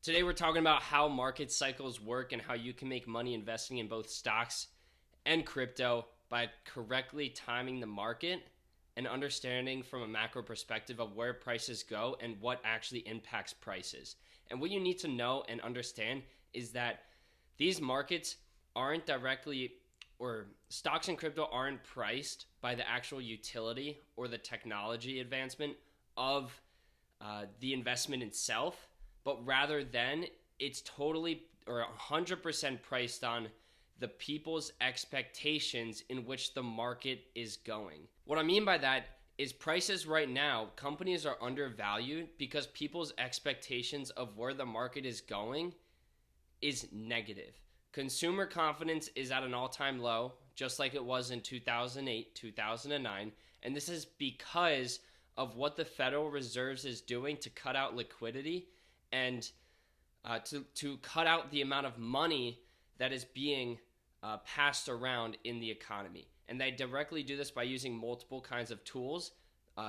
Today we're talking about how market cycles work and how you can make money investing in both stocks and crypto by correctly timing the market and understanding from a macro perspective of where prices go and what actually impacts prices. And what you need to know and understand is that these markets aren't directly, or stocks and crypto aren't priced by the actual utility or the technology advancement of the investment itself, but rather than it's totally or 100% priced on the people's expectations in which the market is going. What I mean by that is prices right now, companies are undervalued because people's expectations of where the market is going is negative. Consumer confidence is at an all-time low, just like it was in 2008, 2009, and this is because of what the Federal Reserve is doing to cut out liquidity and to cut out the amount of money that is being passed around in the economy. And they directly do this by using multiple kinds of tools,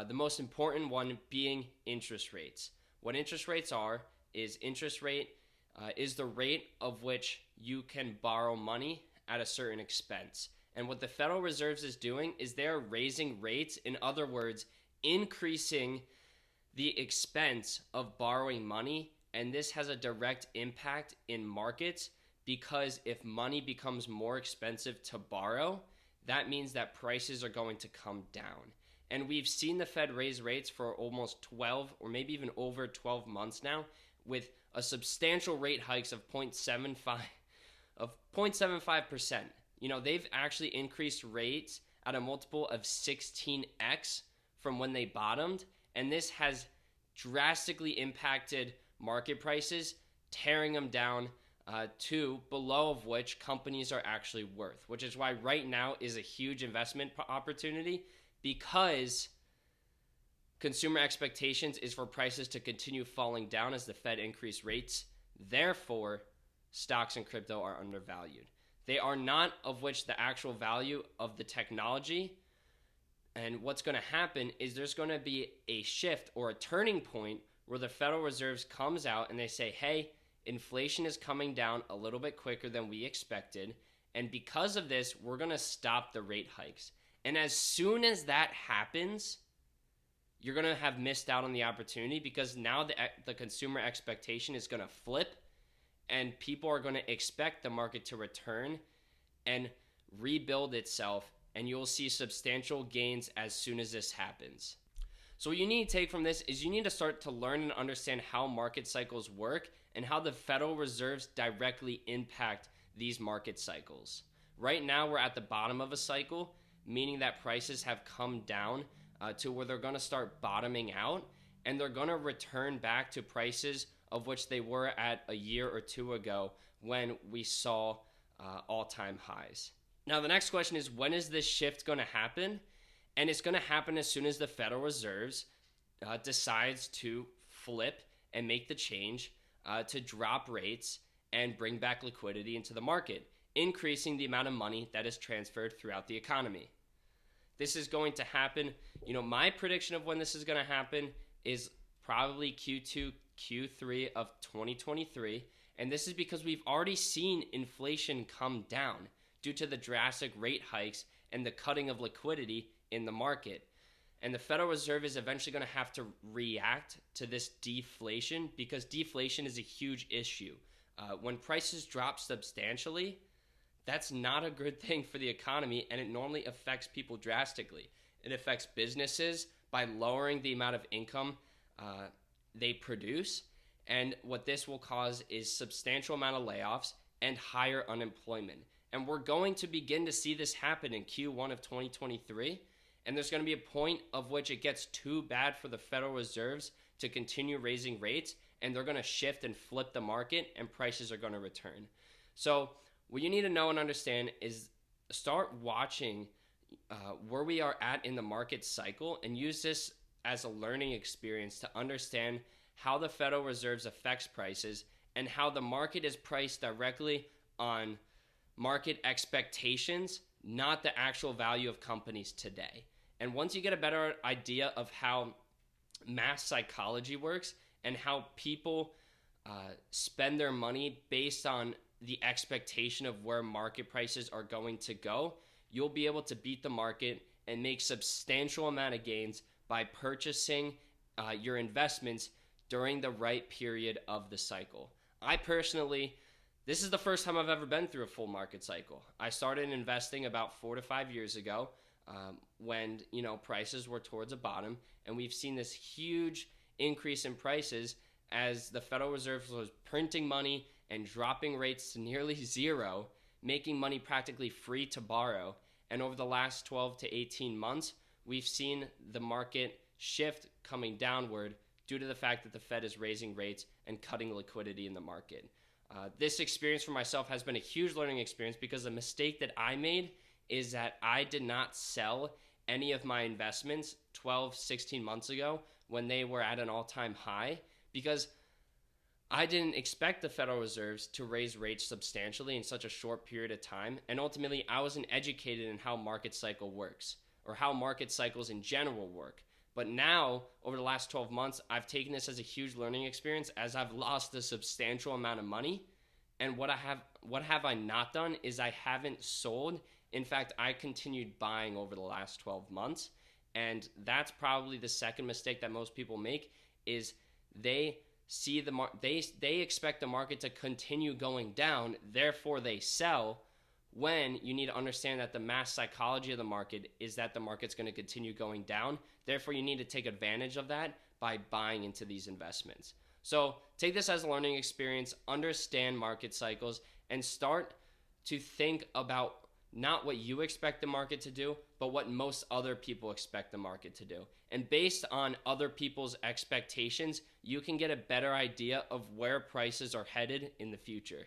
the most important one being interest rates. What interest rates are is interest rate is the rate of which you can borrow money at a certain expense. And what the Federal Reserve is doing is they're raising rates, in other words, increasing the expense of borrowing money, and this has a direct impact in markets because if money becomes more expensive to borrow, that means that prices are going to come down. And we've seen the Fed raise rates for almost 12 or maybe even over 12 months now with a substantial rate hikes of 0.75%. You know, they've actually increased rates at a multiple of 16x from when they bottomed, and this has drastically impacted market prices, tearing them down to below of which companies are actually worth, which is why right now is a huge investment opportunity because consumer expectations is for prices to continue falling down as the Fed increase rates. Therefore, stocks and crypto are undervalued. They are not of which the actual value of the technology. And what's going to happen is there's going to be a shift or a turning point where the Federal Reserve comes out and they say, hey, inflation is coming down a little bit quicker than we expected. And because of this, we're going to stop the rate hikes. And as soon as that happens, you're going to have missed out on the opportunity because now the consumer expectation is going to flip and people are going to expect the market to return and rebuild itself, and you'll see substantial gains as soon as this happens. So what you need to take from this is you need to start to learn and understand how market cycles work and how the Federal Reserves directly impact these market cycles. Right now we're at the bottom of a cycle, meaning that prices have come down to where they're going to start bottoming out, and they're going to return back to prices of which they were at a year or two ago when we saw all-time highs. Now, the next question is, when is this shift going to happen? And it's going to happen as soon as the Federal Reserve decides to flip and make the change to drop rates and bring back liquidity into the market, increasing the amount of money that is transferred throughout the economy. This is going to happen. You know, my prediction of when this is going to happen is probably Q2, Q3 of 2023. And this is because we've already seen inflation come down due to the drastic rate hikes and the cutting of liquidity in the market. And the Federal Reserve is eventually going to have to react to this deflation because deflation is a huge issue. When prices drop substantially, that's not a good thing for the economy, and it normally affects people drastically. It affects businesses by lowering the amount of income they produce, and what this will cause is substantial amount of layoffs and higher unemployment. And we're going to begin to see this happen in Q1 of 2023. And there's going to be a point of which it gets too bad for the Federal Reserves to continue raising rates, and they're going to shift and flip the market, and prices are going to return. So what you need to know and understand is start watching where we are at in the market cycle and use this as a learning experience to understand how the Federal Reserve affects prices and how the market is priced directly on market expectations, not the actual value of companies today. And once you get a better idea of how mass psychology works and how people spend their money based on the expectation of where market prices are going to go, you'll be able to beat the market and make substantial amount of gains by purchasing your investments during the right period of the cycle. I personally, this is the first time I've ever been through a full market cycle. I started investing about 4 to 5 years ago, when prices were towards a bottom, and we've seen this huge increase in prices as the Federal Reserve was printing money and dropping rates to nearly zero, making money practically free to borrow. And over the last 12 to 18 months, we've seen the market shift coming downward due to the fact that the Fed is raising rates and cutting liquidity in the market. This experience for myself has been a huge learning experience, because the mistake that I made is that I did not sell any of my investments 12, 16 months ago when they were at an all-time high, because I didn't expect the Federal Reserves to raise rates substantially in such a short period of time. And ultimately, I wasn't educated in how market cycle works, or how market cycles in general work. But now, over the last 12 months, I've taken this as a huge learning experience, as I've lost a substantial amount of money. And what have I not done is I haven't sold. In fact, I continued buying over the last 12 months. And that's probably the second mistake that most people make, is they see they expect the market to continue going down, therefore they sell, when you need to understand that the mass psychology of the market is that the market's going to continue going down. Therefore, you need to take advantage of that by buying into these investments. So take this as a learning experience, understand market cycles, and start to think about not what you expect the market to do, but what most other people expect the market to do. And based on other people's expectations, you can get a better idea of where prices are headed in the future.